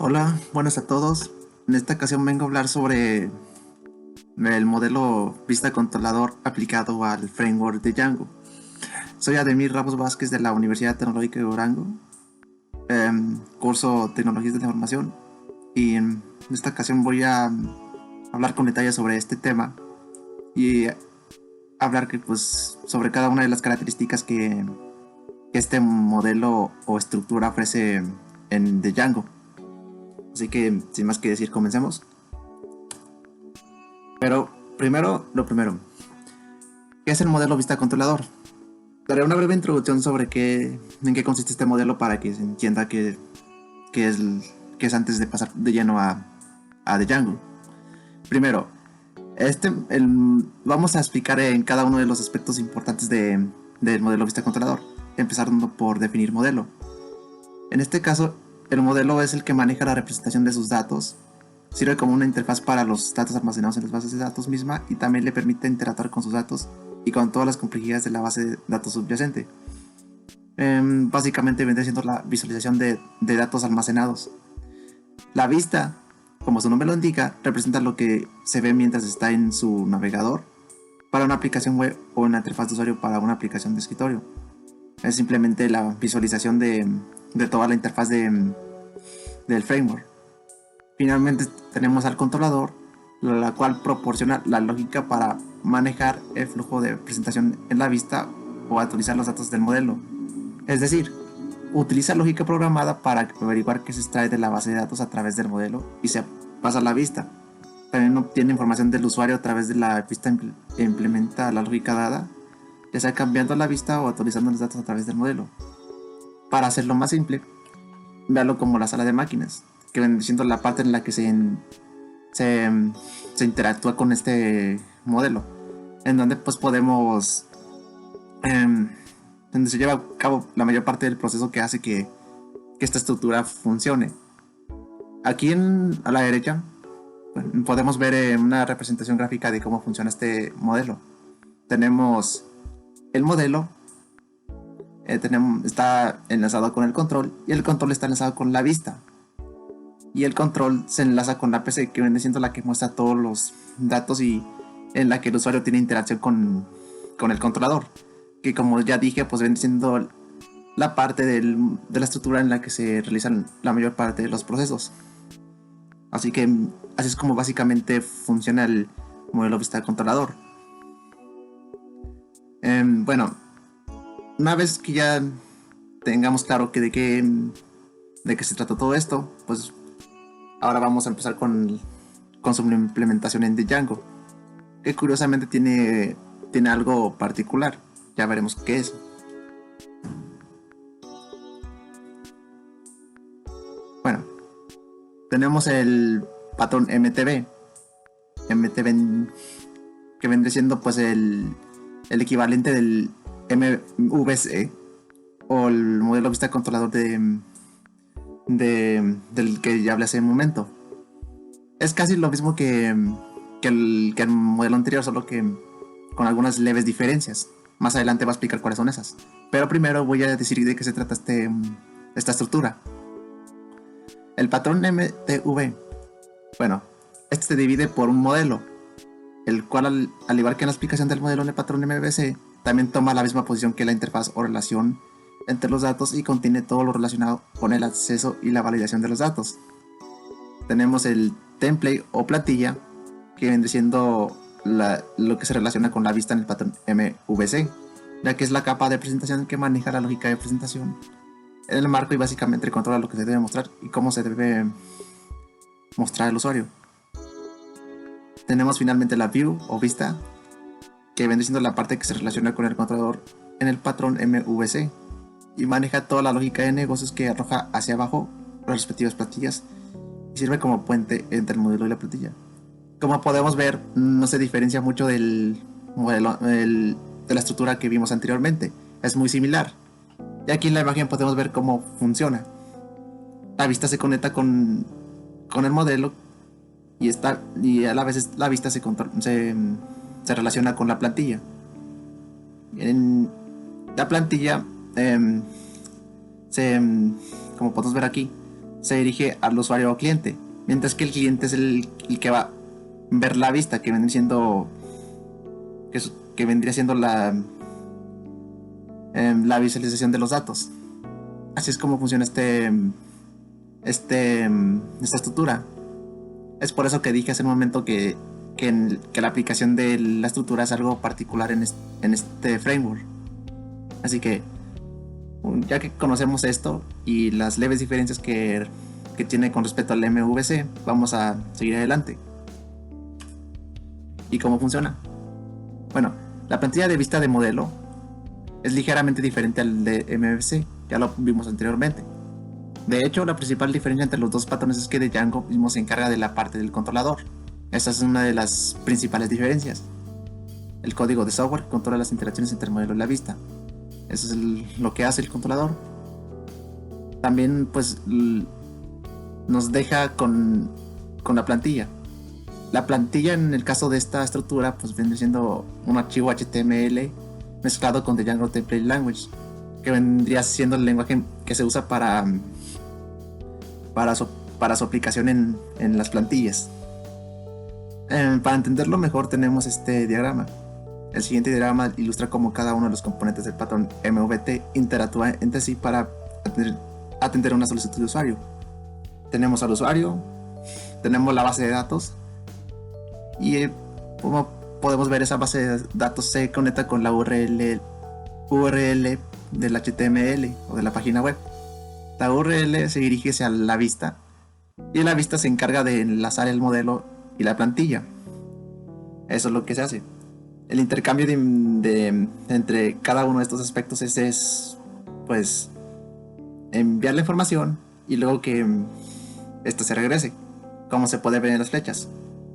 Hola, buenas a todos. En esta ocasión vengo a hablar sobre el modelo vista controlador aplicado al framework de Django. Soy Ademir Ramos Vázquez de la Universidad Tecnológica de Durango, curso Tecnologías de la Información, y en esta ocasión voy a hablar con detalle sobre este tema y hablar sobre cada una de las características que este modelo o estructura ofrece en Django. Así que, sin más que decir, comencemos. Pero lo primero, ¿qué es el modelo vista controlador? Daré una breve introducción sobre en qué consiste este modelo para que se entienda qué es, qué es antes de pasar de lleno a Django. Primero, vamos a explicar en cada uno de los aspectos importantes del modelo vista controlador, empezando por definir modelo. En este caso, el modelo es el que maneja la representación de sus datos, sirve como una interfaz para los datos almacenados en las bases de datos misma y también le permite interactuar con sus datos y con todas las complejidades de la base de datos subyacente. Básicamente vendría siendo la visualización de datos almacenados. La vista, como su nombre lo indica, representa lo que se ve mientras está en su navegador para una aplicación web o una interfaz de usuario para una aplicación de escritorio. Es simplemente la visualización de toda la interfaz del framework. Finalmente tenemos al controlador, la cual proporciona la lógica para manejar el flujo de presentación en la vista o actualizar los datos del modelo. Es decir, utiliza lógica programada para averiguar qué se extrae de la base de datos a través del modelo y se pasa a la vista. También obtiene información del usuario a través de la vista e implementa la lógica dada, ya sea cambiando la vista o actualizando los datos a través del modelo. Para hacerlo más simple, véalo como la sala de máquinas, que viene siendo la parte en la que se interactúa con este modelo, en donde pues podemos donde se lleva a cabo la mayor parte del proceso que hace que esta estructura funcione. Aquí a la derecha podemos ver una representación gráfica de cómo funciona este modelo. Tenemos el modelo, está enlazado con el control y el control está enlazado con la vista. Y el control se enlaza con la PC, que viene siendo la que muestra todos los datos y en la que el usuario tiene interacción con el controlador, que como ya dije, pues viene siendo la parte de la estructura en la que se realizan la mayor parte de los procesos. Así es como básicamente funciona el modelo vista controlador. Bueno, una vez que ya tengamos claro de qué se trata todo esto, pues ahora vamos a empezar con su implementación en Django, que curiosamente tiene algo particular. Ya veremos qué es. Bueno, tenemos el patrón MTB, que vendría siendo pues el equivalente del MVC o el modelo vista controlador del que ya hablé hace un momento. Es casi lo mismo que el modelo anterior, solo que con algunas leves diferencias. Más adelante voy a explicar cuáles son esas. Pero primero voy a decir de qué se trata esta estructura. El patrón MTV. Bueno, este se divide por un modelo, el cual al igual que en la explicación del modelo en el patrón MVC, también toma la misma posición que la interfaz o relación entre los datos y contiene todo lo relacionado con el acceso y la validación de los datos. Tenemos el template o plantilla, que viene siendo lo que se relaciona con la vista en el patrón MVC, ya que es la capa de presentación que maneja la lógica de presentación en el marco y básicamente controla lo que se debe mostrar y cómo se debe mostrar al usuario. Tenemos finalmente la view o vista, que viene siendo la parte que se relaciona con el controlador en el patrón MVC y maneja toda la lógica de negocios que arroja hacia abajo las respectivas plantillas y sirve como puente entre el modelo y la plantilla. Como podemos ver, no se diferencia mucho del modelo de la estructura que vimos anteriormente. Es muy similar. Y aquí en la imagen podemos ver cómo funciona. La vista se conecta con el modelo y a la vez la vista se relaciona con la plantilla. En la plantilla, como podemos ver aquí, se dirige al usuario o cliente, mientras que el cliente es el que va a ver la vista, que vendría siendo la visualización de los datos. Así es como funciona esta estructura. Es por eso que dije hace un momento que la aplicación de la estructura es algo particular en este framework. Así que ya que conocemos esto y las leves diferencias que tiene con respecto al MVC, vamos a seguir adelante. ¿Y cómo funciona? Bueno, la plantilla de vista de modelo es ligeramente diferente al de MVC, ya lo vimos anteriormente. De hecho, la principal diferencia entre los dos patrones es que Django mismo se encarga de la parte del controlador. Esa es una de las principales diferencias. El código de software controla las interacciones entre el modelo y la vista. Eso es lo que hace el controlador. También pues nos deja con la plantilla. La plantilla en el caso de esta estructura pues viene siendo un archivo HTML mezclado con Django Template Language, que vendría siendo el lenguaje que se usa para su aplicación en las plantillas. Para entenderlo mejor tenemos este diagrama. El siguiente diagrama ilustra cómo cada uno de los componentes del patrón MVT interactúa entre sí para atender una solicitud de usuario. Tenemos al usuario, tenemos la base de datos y como podemos ver, esa base de datos se conecta con la URL del HTML o de la página web. La URL se dirige hacia la vista y la vista se encarga de enlazar el modelo y la plantilla. Eso es lo que se hace. El intercambio entre cada uno de estos aspectos es pues enviar la información y luego que esto se regrese, como se puede ver en las flechas.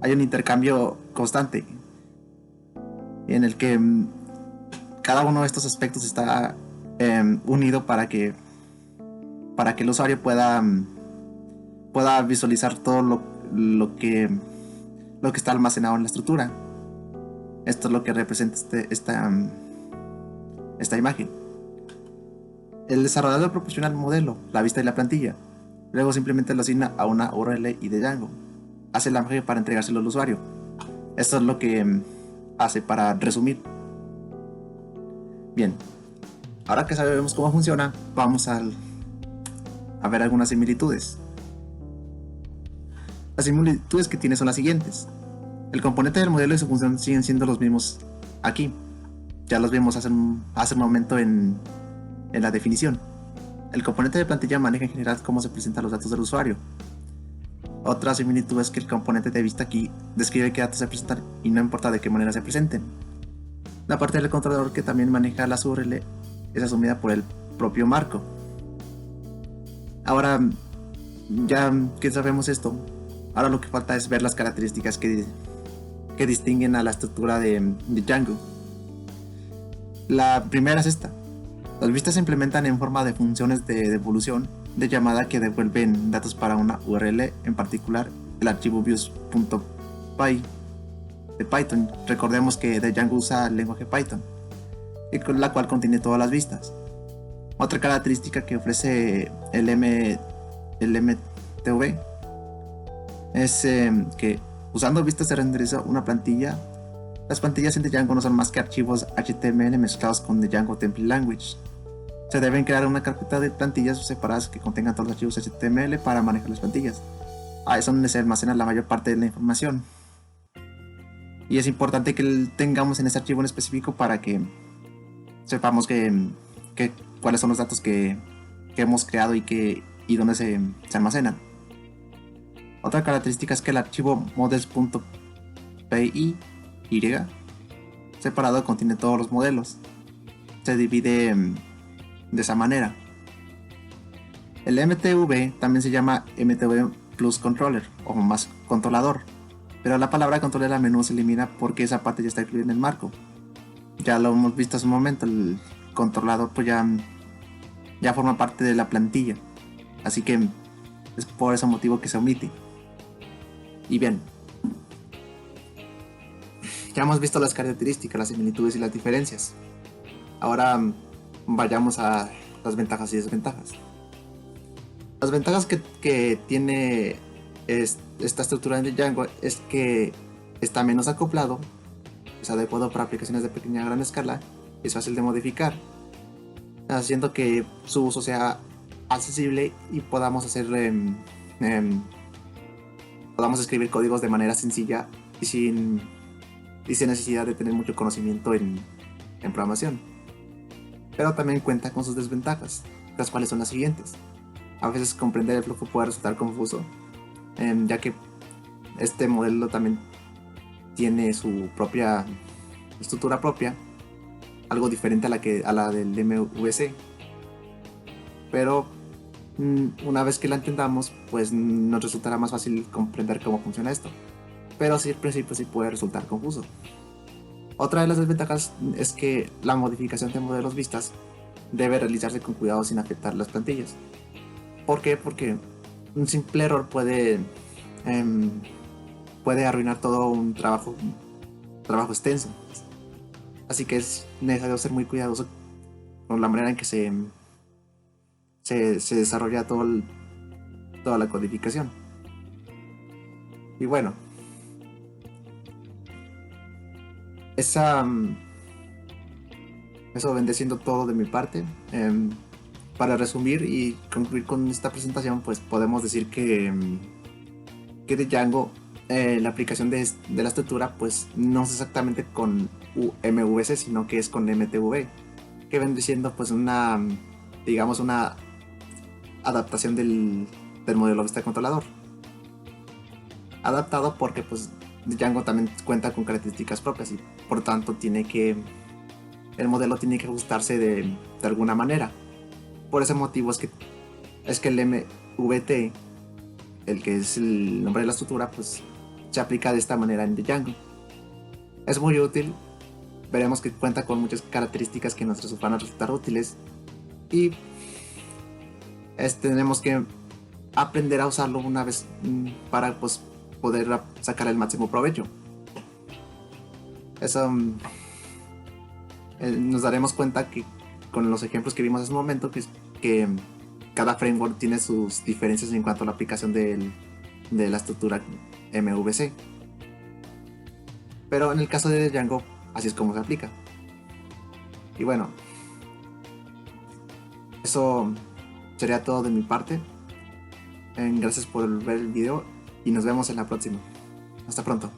Hay un intercambio constante en el que cada uno de estos aspectos está unido para que el usuario pueda visualizar todo lo que está almacenado en la estructura. Esto es lo que representa esta imagen. El desarrollador proporciona el modelo, la vista y la plantilla. Luego simplemente lo asigna a una URL y de Django. Hace la magia para entregárselo al usuario. Esto es lo que hace para resumir. Bien, ahora que sabemos cómo funciona, vamos a ver algunas similitudes. Las similitudes que tiene son las siguientes. El componente del modelo y su función siguen siendo los mismos aquí. Ya los vimos hace un momento en la definición. El componente de plantilla maneja en general cómo se presentan los datos del usuario. Otra similitud es que el componente de vista aquí describe qué datos se presentan y no importa de qué manera se presenten. La parte del controlador, que también maneja las URL, es asumida por el propio marco. Ahora, ya que sabemos esto, ahora lo que falta es ver las características que distinguen a la estructura de Django. La primera es esta. Las vistas se implementan en forma de funciones de devolución de llamada que devuelven datos para una URL, en particular el archivo views.py de Python. Recordemos que Django usa el lenguaje Python, la cual contiene todas las vistas. Otra característica que ofrece el MTV es que usando vistas se renderiza una plantilla. Las plantillas en Django no son más que archivos HTML mezclados con Django Template Language. Se deben crear una carpeta de plantillas separadas que contengan todos los archivos HTML para manejar las plantillas. Ahí es donde se almacena la mayor parte de la información. Y es importante que tengamos en ese archivo en específico para que sepamos cuáles son los datos que hemos creado y dónde se almacenan. Otra característica es que el archivo models.py separado contiene todos los modelos. Se divide de esa manera. El MTV también se llama MTV Plus Controller o más controlador, pero la palabra controller a menudo se elimina porque esa parte ya está incluida en el marco. Ya lo hemos visto hace un momento, el controlador pues ya forma parte de la plantilla, así que es por ese motivo que se omite. Y bien, ya hemos visto las características, las similitudes y las diferencias. Ahora vayamos a las ventajas y desventajas. Las ventajas que tiene esta estructura de Django es que está menos acoplado, es adecuado para aplicaciones de pequeña a gran escala, es fácil de modificar, haciendo que su uso sea accesible y podamos podamos escribir códigos de manera sencilla y sin necesidad de tener mucho conocimiento en programación. Pero también cuenta con sus desventajas, las cuales son las siguientes. A veces comprender el flujo puede resultar confuso, ya que este modelo también tiene su propia estructura propia, algo diferente a la del MVC. Pero una vez que la entendamos, pues nos resultará más fácil comprender cómo funciona esto. Pero sí, al principio sí puede resultar confuso. Otra de las desventajas es que la modificación de modelos vistas debe realizarse con cuidado sin afectar las plantillas. ¿Por qué? Porque un simple error puede arruinar todo un trabajo extenso. Así que es necesario ser muy cuidadoso con la manera en que se desarrolla toda la codificación. Y bueno, eso vendría siendo todo de mi parte. Para resumir y concluir con esta presentación, pues podemos decir que de Django, la aplicación de la estructura, pues no es exactamente con MVC, sino que es con MTV, que vendría siendo pues digamos, una adaptación del modelo vista controlador. Adaptado porque pues Django también cuenta con características propias y por tanto el modelo tiene que ajustarse de alguna manera. Por ese motivo es que el MVT, el que es el nombre de la estructura, pues se aplica de esta manera en Django. Es muy útil, veremos que cuenta con muchas características que nos van a resultar útiles y tenemos que aprender a usarlo una vez para pues, poder sacar el máximo provecho. Eso nos daremos cuenta que con los ejemplos que vimos en ese momento que cada framework tiene sus diferencias en cuanto a la aplicación de la estructura MVC. Pero en el caso de Django, así es como se aplica. Y bueno, eso sería todo de mi parte. Gracias por ver el video y nos vemos en la próxima. Hasta pronto.